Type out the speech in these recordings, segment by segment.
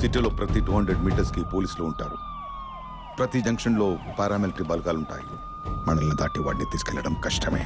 సిటీలో ప్రతి 200 మీటర్స్కి పోలీసులు ఉంటారు. ప్రతి జంక్షన్లో పారామిలిటరీ బలగాలుంటాయి. మనల్ని దాటి వాడిని తీసుకెళ్లడం కష్టమే.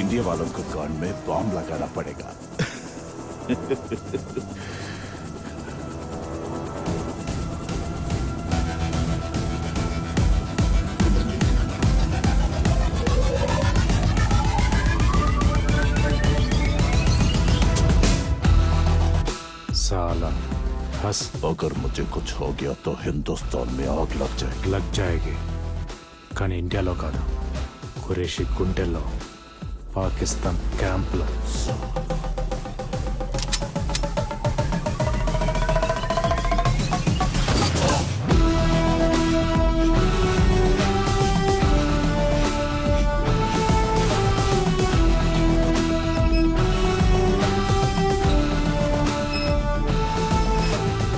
इंडिया वालों को कान में बॉम्ब लगाना पड़ेगा। साला हंस। अगर मुझे कुछ हो गया तो हिंदुस्तान में आग लग जाएगी కానీ ఇండియాలో కాదు, ఖురేషీ గుంటెల్లో, పాకిస్తాన్ క్యాంప్లో.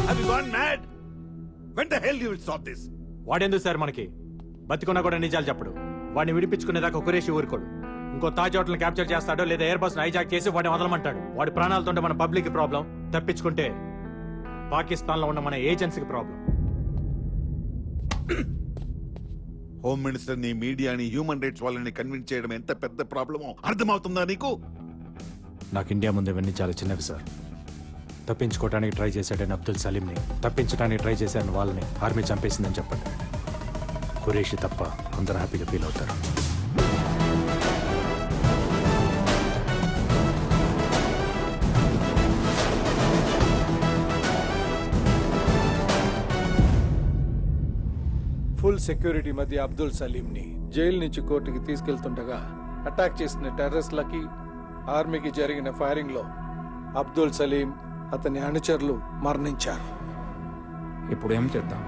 Have you gone mad? When the hell you will stop this? వాడెందుకు సార్ మనకి? బతికున్నా కూడా నిజాలు చెప్పడు. వాడిని విడిపించుకునేదాకా ఖురేషీ ఊరుకోడు. ఇంకో తాజ్ హోటల్ని క్యాప్చర్ చేస్తాడో లేదా ఎయిర్ బస్ హైజాక్ చేసి వాడిని వదలమంటాడు. వాడి ప్రాణాలతో మన పబ్లిక్ ప్రాబ్లం, తప్పించుకుంటే పాకిస్తాన్ లో ఉన్న మన ఏజెన్సీకి ప్రాబ్లం. హోమ్ మినిస్టర్ ని, మీడియాని, హ్యూమన్ రైట్స్ వాళ్ళని కన్విన్స్ చేయడం ఎంత పెద్ద ప్రాబ్లమో అర్థమవుతుందా నీకు? నాకు ఇండియా ముందు ఇవన్నీ చాలా చిన్నవి సార్. తప్పించుకోవడానికి ట్రై చేశాడని అబ్దుల్ సలీంని, తప్పించడానికి ట్రై చేశాడని వాళ్ళని ఆర్మీ చంపేసిందని చెప్పండి. ఖురేషీ తప్ప అందరూ హ్యాపీగా ఫీల్ అవుతారు. ఫుల్ సెక్యూరిటీ మధ్య అబ్దుల్ సలీంని జైలు నుంచి కోర్టుకి తీసుకెళ్తుండగా అటాక్ చేసిన టెర్రరిస్టులకి, ఆర్మీకి జరిగిన ఫైరింగ్ లో అబ్దుల్ సలీం, అతని అనుచరులు మరణించారు. ఇప్పుడు ఏం చేద్దాం?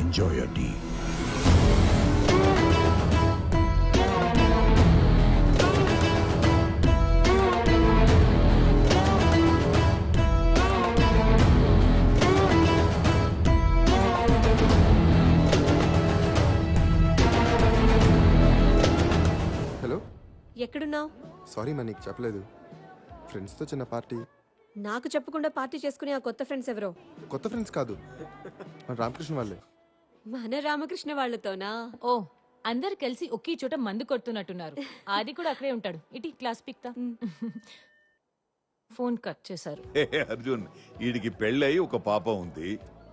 Enjoy your tea. హలో, ఎక్కడున్నావు? సారీ మా నీకు చెప్పలేదు. ఫ్రెండ్స్తో చిన్న పార్టీ. నాకు చెప్పకుండా పార్టీ చేసుకునే ఆ కొత్త ఫ్రెండ్స్ ఎవరో? కొత్త ఫ్రెండ్స్ కాదు, మన రామకృష్ణ వాళ్ళే. మన రామకృష్ణ వాళ్ళతోనా? ఓ, అందరు కలిసి ఒకే చోట మందు కొడుతున్నట్టున్నారు. ఆది కూడా అక్కడే ఉంటాడు. ఇటీ క్లాస్ పిక్తా. ఫోన్ కట్ చేశారు. అర్జున్, వీడికి పెళ్ళయి ఒక పాప ఉంది,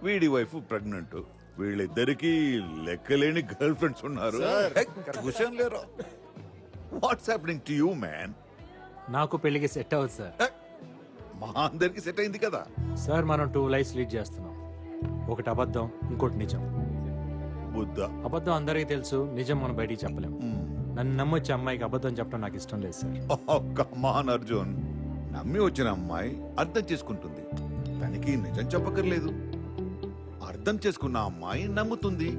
వీడి వైఫ్ ప్రెగ్నెంట్. వీళ్ళిద్దరికి లెక్కలేని గర్ల్ ఫ్రెండ్స్ ఉన్నారు క్వశ్చన్ లేరు. What's happening to you man? నాకు పెళ్లికి సెట్ అవ్వదు సార్. మా అందరికి సెట్ అయింది కదా. సార్ మనం 2 లైఫ్స్ లీడ్ చేస్తున్నాం. ఒకటి అబద్ధం, ఇంకోటి నిజం. బుద్ధ. అబద్ధం అందరికీ తెలుసు, నిజం మనం బయటికి చెప్పలేం. నన్ను నమ్మొచ్చే అమ్మాయికి అబద్ధం చెప్పడం నాకు ఇష్టం లేదు సార్. కమాన్ అర్జున్, నమ్మి వచ్చిన అమ్మాయి అర్థం చేసుకుంటుంది, తనకి నిజం చెప్పక్కర్లేదు. అర్థం చేసుకున్న అమ్మాయి నమ్ముతుంది,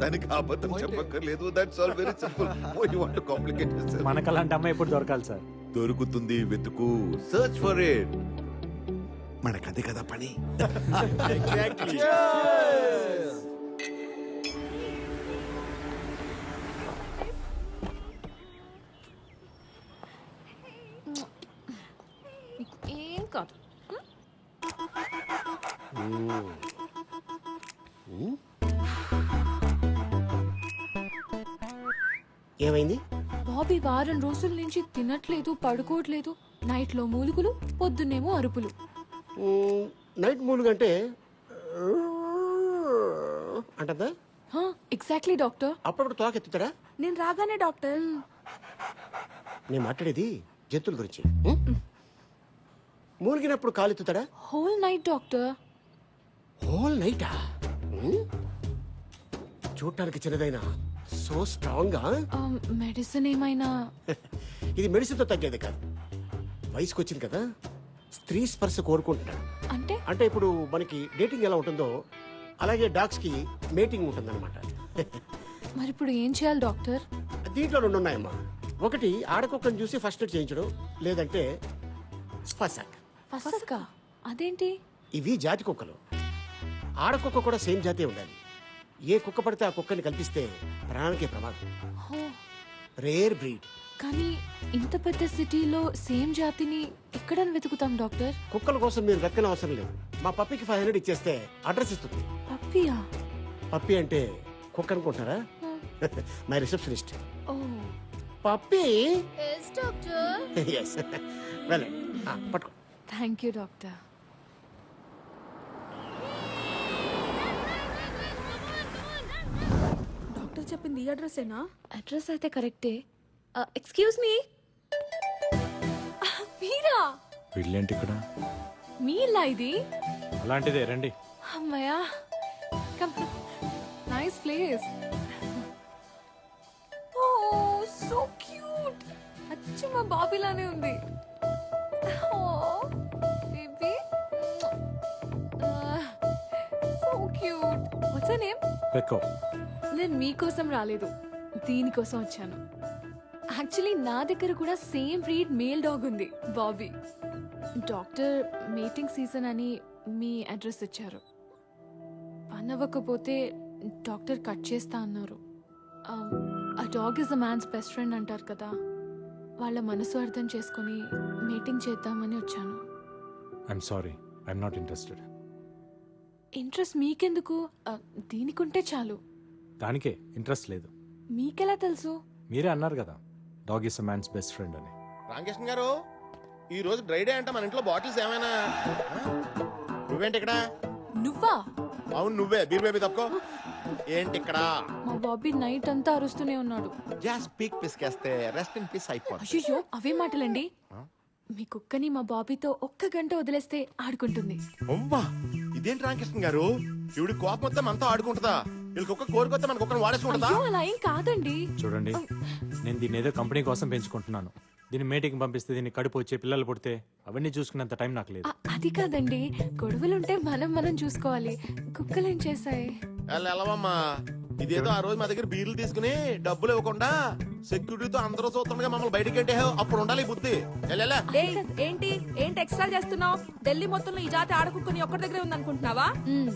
తనకి అబద్ధం చెప్పక్కర్లేదు. That's all very simple. You want to complicate this? మనకు అలాంటి అమ్మాయి ఎప్పుడు దొరకాలి సార్? దొరుకుతుంది, వెతుకు, సర్చ్ ఫర్ ఇట్. మనకదే కదా పని. ఏం కాదు. ఏమైంది? బాబీ వారం రోజుల నుంచి తినట్లేదు, పడుకోవట్లేదు. నైట్ లో మూలుగులు, పొద్దున్నేమో అరుపులు. నైట్ మూలుగంటే అంటదా? Exactly doctor. అప్పుడప్పుడు తోకెత్తుతాడా? నేను రాగానే డాక్టర్. నేను మాట్లాడేది జంతువుల గురించి. మూలిగినప్పుడు కాలెత్తుతాడా? Whole night doctor. హోల్ నైటా? చూడటానికి చిన్నదైనా సో స్ట్రాంగ్ గా. మెడిసిన్ ఏమైనా? ఇది మెడిసిన్ తో తగ్గేది కాదు. వయసుకు వచ్చింది కదా, స్త్రీ స్పర్శ కోరుకుంటున్నాడు. అంటే అంటే ఇప్పుడు మనకి డేటింగ్ ఎలా ఉంటుందో అలాగే డాగ్స్ కి మేటింగ్ ఉంటుందన్నమాట. మరి ఇప్పుడు ఏం చేయాలి డాక్టర్? దీంట్లో 2 ఉన్నాయమ్మా. ఒకటి ఆడకుక్కని చూసి ఫస్ట్ ఎయిడ్ చేయించడం, లేదంటే ఫసాక్. ఫసక అదేంటి? ఇవి జాతి కుక్కలు. ఆడకుక్క కూడా సేమ్ జాతే ఉండాలి. ఏ కుక్క పడితే ఆ కుక్కని కల్పిస్తే ప్రాణానికే ప్రమాదం. Rare breed. కానీ ఇంత పెద్ద సిటీలో సేమ్ జాతిని ఎక్కడ వెతుకుతాం డాక్టర్? కుక్కల కోసం మీరు వెతకని అవసరం లేదు. మా పప్పికి 500 ఇచ్చేస్తే అడ్రస్ ఇస్తుంది. పప్పియా? పప్పి అంటే కుక్క అనుకుంటారా? My receptionist. Oh puppy. Yes doctor. Yes. వెళ్ళండి, పట్టుకో. Thank you doctor. డాక్టర్ చెప్పింది ఈ అడ్రస్సేనా? అడ్రస్ అయితే కరెక్టే. Excuse me. మీరా? వీళ్ళేంటి ఇక్కడ? మీ ఇల్లా ఇది? అలాంటిదే, రండి. అమ్మయ్యా. Come. Nice place. Oh so cute. అచ్చు మా బాబీలానే ఉంది. Oh baby. So cute. What's your name? పెక్కో. నేను మీకోసం రాలేదు, దీనికోసం వచ్చాను. యాక్చువల్లీ నా దగ్గర కూడా సేమ్ బ్రీడ్ మేల్ డాగ్ ఉంది, బాబీ. డాక్టర్ మీటింగ్ సీజన్ అని మీ అడ్రస్ ఇచ్చారు. పని అవ్వకపోతే డాక్టర్ కట్ చేస్తా అన్నారు. ఆ dog is a man's best friend అంటారు కదా, వాళ్ళ మనసు అర్థం చేసుకుని మీటింగ్ చేద్దామని వచ్చాను. I'm sorry, I'm not interested. Interest మీకెందుకు? దీనికుంటే చాలు. దానికే ఇంట్రెస్ట్ లేదు. మీకెలా తెలుసు? మీరే అన్నారు కదా, dog is a man's best friend అని. రామకృష్ణ గారు, ఈ రోజు డ్రై డే అంటే మన ఇంట్లో బాటిల్స్ ఏమైనా? నువ్వేంటి ఇక్కడ? నువ్వా? అవును నువ్వే. బీర్ బేబీ తప్పుకో. ఏంటి ఇక్కడ? మా బాబీ నైట్ అంతా అరుస్తూనే ఉన్నాడు. జస్ట్ పీక్ పిసికేస్తే రెస్ట్ ఇన్ పీస్ అయిపోతుంది. అయ్యో అవే మాటలండి. మీ కుక్కని మా బాబీతో 1 గంట వదిలేస్తే ఆడుకుంటుంది. అమ్మా, ఇదేంటి రామకృష్ణ గారు? ఇవిడి కోపం వస్తే మనతో ఆడుకుంటుందా? వీళ్ళకి ఒక్క కోరికొస్తే మనకు ఒక్కరిని వాడేసుకుంటుందా? అయ్యో అలా ఏం కాదండి. చూడండి, నేను దీన్ని ఏదో కంపెనీ కోసం పెంచుకుంటున్నాను. దీన్ని మీటింగ్ పంపిస్తే దీన్ని కడుపు వచ్చే పిల్లలు పుడితే అవన్నీ చూసుకునేంత టైం నాకు లేదు. అది కాదండి, గొడవలుంటే మనం చూసుకోవాలి. కుక్కలేం చేశాయి? వెళ్ళవమ్మా. ఇదేదో ఆ రోజు మా దగ్గర బీర్లు తీసుకుని డబ్బులు ఇవ్వకుండా సెక్యూరిటీతో అందరూ చూస్తుండగా మమ్మల్ని బయటికి పెట్టేహావు. అప్పుడు ఉండాలి ఈ బుద్ధి. ఏంటి ఎక్స్ట్రా చేస్తున్నావు? ఢిల్లీ మొత్తంలో ఈ జాతి ఆడకుక్కుని ఒక్కడి దగ్గరే ఉందనుకుంటున్నావా?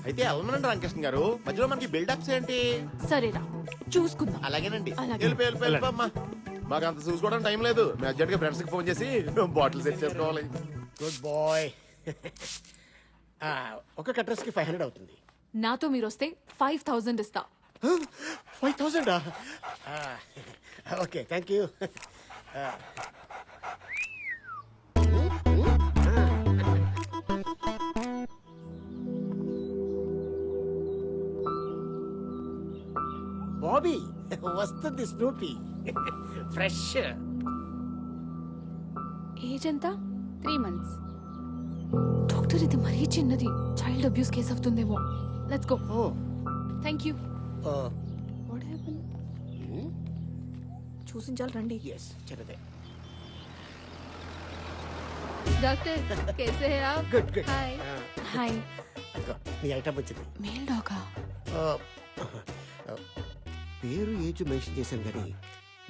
అయితే వెళ్ళమనండి రామకృష్ణ గారు, మధ్యలో మనకి బిల్డప్స్ ఏంటి? సరేరా చూసుకుందాం. అలాగేనండి. అలాగే. వెళ్ళిపోమ్మా. మాకు అంత చూసుకోవడం టైం లేదు. మేము అర్జెంట్ గా ఫ్రెండ్స్ కి ఫోన్ చేసి బాటిల్ సెట్ చేసుకోవాలి. Good boy. ఒక అడ్రస్ కి 500 అవుతుంది. నాతో మీరు వస్తే 5000 ఇస్తా. 5000? Okay, thank you. బాబీ వస్తుంది స్నూపీ ఫ్రెష్. ఏజ్ ఎంత? 3 months. డాక్టర్ ఇది మరీ చిన్నది, చైల్డ్ అబ్యూస్ కేసు అవుతుందేమో. Let's go. Oh thank you. What happen? చూసించాలి రండి. ఎస్ చిన్నదే. Doctor, कैसे हैं आप? Good good. Hi. హాయ్. నీ ఐటమ్ వచ్చింది. మేల్ డాగా? పేరు ఏజ్ మెన్షన్ చేశాను కానీ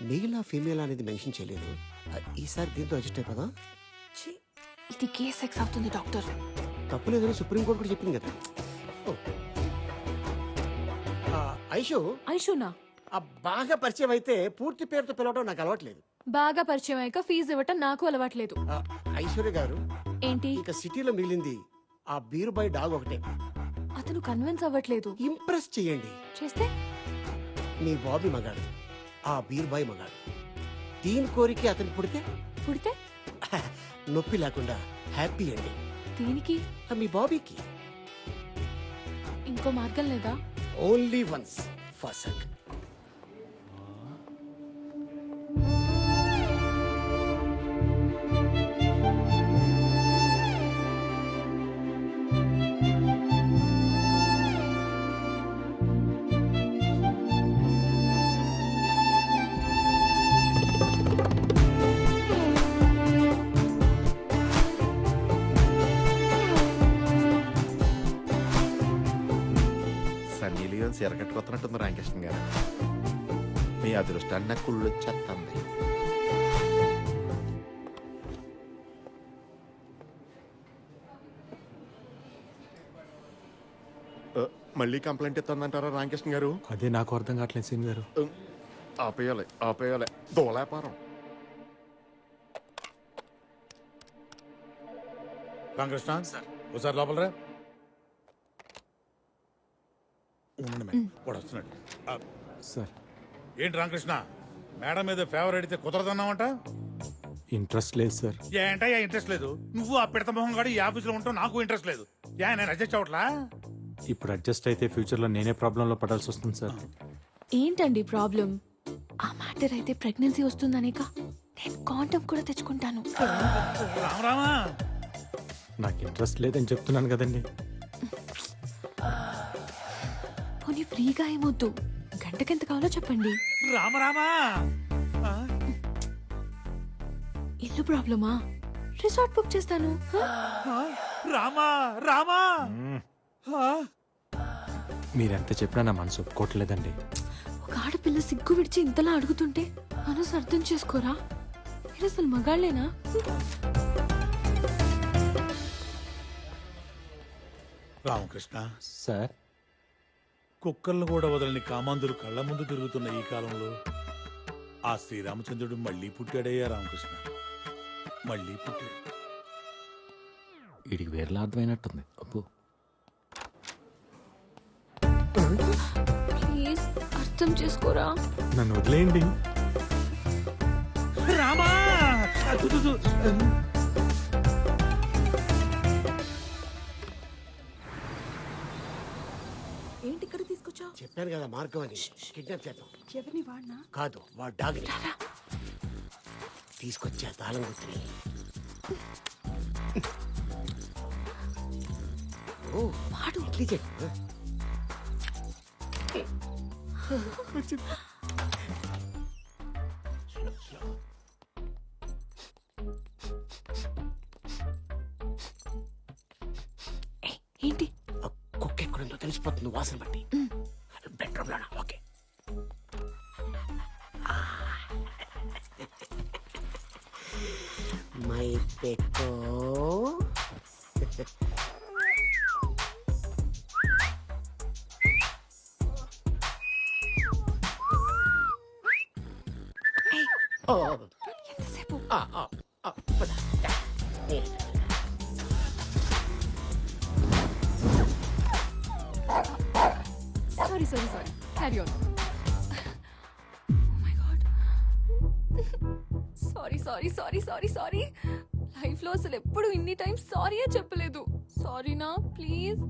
మెయిల్ ఫీమేల్ అనేది మెన్షన్ చేయలేదు. ఈసారి దీంతో అడ్జస్ట్ అయిపోదా? ఇది కేస్ సెక్స్ అవుతుంది డాక్టర్. తప్పులేదని సుప్రీంకోర్టు కూడా చెప్పింది కదా. ఐషు ఐషునా? బాగా పరిచయం అయితే పూర్తి పేరుతో పిలవడం నాకు అలవాట్లేదు. బాగా పరిచయం అయ్యాక ఫీజు ఇవ్వటం నాకు అలవాట్లేదు. ఐశ్వర్య గారు ఏంటి? ఇక సిటీలో మిగిలింది ఆ బీరుబాయ్ డాగ్ ఒకటే. అతను కన్విన్స్ అవ్వట్లేదు. ఇంప్రెస్ చేయండి. చేస్తే? మీ బాబీ మగాడు, ఆ బీరుబాయ్ మగాడు. దీని కోరిక అతనికి పుడితే నొప్పి లేకుండా హ్యాపీ అండి. దీనికి? మీ బాబీకి ఇంకో మార్గం లేదా? Only once for song. Sunny Leone సిరకట్టుకొస్తున్నట్టుంది రామకృష్ణ గారు. మీ అదృష్టాన్ని నాకు కుళ్ళు వచ్చేస్తుంది. మళ్ళీ కంప్లైంట్ ఇస్తుందంటారా రామకృష్ణ గారు? అదే నాకు అర్థం కావట్లేదు సీన్ గారు. ఆపేయాలి దోలాపారం. రామకృష్ణ ఒకసారి లోపల రా. వాడు వస్తున్నాడు. సార్ ఏంటి రామకృష్ణ, మేడం మీద ఫేవర్ అడిగితే కుదరదన్నావంట? ఇంట్రెస్ట్ లేదు సార్. ఏంటయ్యా ఇంట్రెస్ట్ లేదు? నువ్వు ఆ పిడత మొహం గాడు ఈ ఆఫీసులో ఉంటావు, నాకు ఇంట్రెస్ట్ లేదు. నేను అడ్జస్ట్ అవట్లా. ఇప్పుడు అడ్జస్ట్ అయితే ఫ్యూచర్ లో నేనే ప్రాబ్లం లో పడాల్సి వస్తుంది సార్. ఏంటండి ప్రాబ్లం? ఆ మ్యాటర్ అయితే ప్రెగ్నెన్సీ వస్తుందనేక నేను కాండం కూడా తెచ్చుకుంటాను. రామా నాకు ఇంట్రెస్ట్ లేదని చెప్తున్నాను కదండి. పోనీ ఫ్రీగా ఏమొద్దు, గంటకెంత కావాలో చెప్పండి. రామా ఇల్లు ప్రాబ్లమా? రిసార్ట్ బుక్ చేస్తాను. రామా మీరెంత చెప్పినా నా మనసు ఒప్పుకోవట్లేదండి. ఒక ఆడపిల్ల సిగ్గు విడిచి ఇంతలా అడుగుతుంటే మనసు అర్థం చేసుకోరా? మీరు అసలు మగాళ్ళేనా? రామకృష్ణ సార్, కుక్కలను కూడా వదలని కామాంధులు కళ్ళ ముందు తిరుగుతున్న ఈ కాలంలో ఆ శ్రీరామచంద్రుడు మళ్ళీ పుట్టాడయ్యా రామకృష్ణ, మళ్ళీ పుట్టాడు. వీడికి వేరేలా అర్థమైనట్టుంది. అప్పు ప్లీజ్ అర్థం చేసుకోరా. నన్ను వదిలేయండి. రామా ఏంటి ఇక్కడ తీసుకొచ్చా? చెప్పాను కదా మార్గం అని. కిడ్నాప్ చేద్దాం. ఎవరిని? వాడినా? కాదు, వాడు డాగ్ తీసుకొచ్చా తాళం గుర్తుని. ఓ వాడు ఇడ్లీ చెట్టు. ఏంటి? కుక్క ఎక్కడుందో తెలిసిపోతుంది వాసన బట్టి. బెడ్రూమ్ లోనా? ఓకే. మై పెక్కో ఎంతసేపు? Sorry carry on. My God, sorry. Life లో అసలు ఎప్పుడు ఇన్ని టైం సారీయే చెప్పలేదు. సారీనా? ప్లీజ్.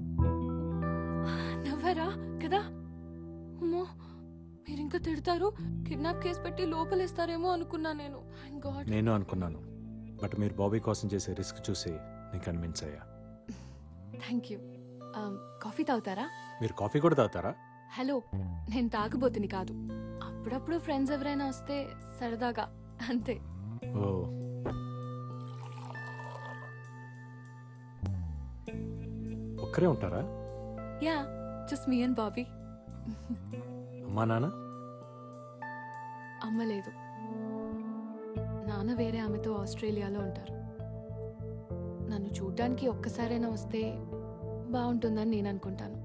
నవ్వరా కదా? అమ్మో మీరు ఇంకా తిడతారు, కిడ్నాప్ కేసు పెట్టి లోపలేస్తారేమో అనుకున్నా నేను. గాడ్. నేను అనుకున్నాను, బట్ మీరు బాబీ కోసం చేసే రిస్క్ చూసి నేను కన్విన్స్ అయ్యా. Thank you. కాఫీ తాగుతారా? మీరు కాఫీ కూడా తాగుతారా? హలో, నేను తాగబోతుని కాదు. అప్పుడప్పుడు ఫ్రెండ్స్ ఎవరైనా వస్తే సరదాగా అంతే. ఓ, ఒక్కరే ఉంటారా? Yeah, just me and Bobby. అమ్మా నాన్న? అమ్మ లేదు. నాన్న వేరే ఆమెతో ఆస్ట్రేలియాలో ఉంటారు. నన్ను చూడ్డానికి ఒక్కసారైనా వస్తే బాగుంటుందని నేను అనుకుంటాను,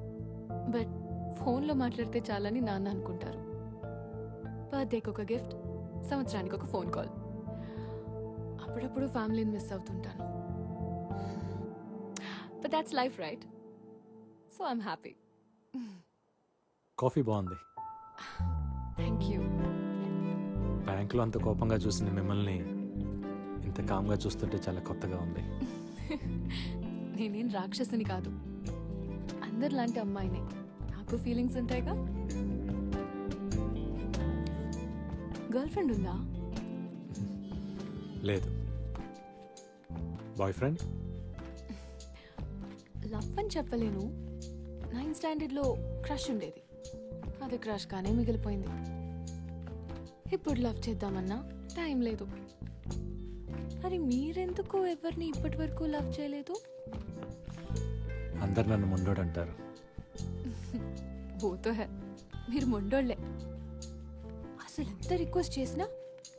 బట్ ఫోన్లో మాట్లాడితే చాలని నాన్న అనుకుంటారు. బర్త్డేకి ఒక గిఫ్ట్, సంవత్సరానికి ఒక ఫోన్ కాల్. అప్పుడప్పుడు ఫ్యామిలీని మిస్ అవుతుంటాను. But that's life, right? So I'm happy. Coffee బాగుంది. Thank you. బ్యాంకులో అంత కోపంగా చూసిన మిమ్మల్ని ఇంత కామ్గా చూస్తుంటే చాలా కొత్తగా ఉంది. నేనేం రాక్షసుని కాదు, అందరిలాంటి అమ్మాయినే. నాకు ఫీలింగ్స్ ఉంటాయిగా. గర్ల్ ఫ్రెండ్ ఉందా? లేదు. Boy friend? లవ్ అని చెప్పలేను. 9th స్టాండర్డ్లో క్రష్ ఉండేది, అది క్రష్ గానే మిగిలిపోయింది. ఇప్పుడు లవ్ చేద్దామన్నా టైం లేదు. మరి మీరెందుకు ఎవరిని ఇప్పటి వరకు లవ్ చేయలేదు? అందరు నన్ను మొండోడు అంటారు. బోతో హే, మీరు మొండోళ్లే. అసలు ఎంత రిక్వెస్ట్ చేసినా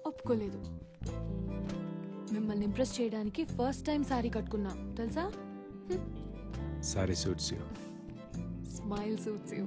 ఒప్పుకోలేదు. మిమ్మల్ని ఇంప్రెస్ చేయడానికి ఫస్ట్ టైం సారీ కట్టుకున్నా తెలుసా? Sorry suits you. Smile suits you.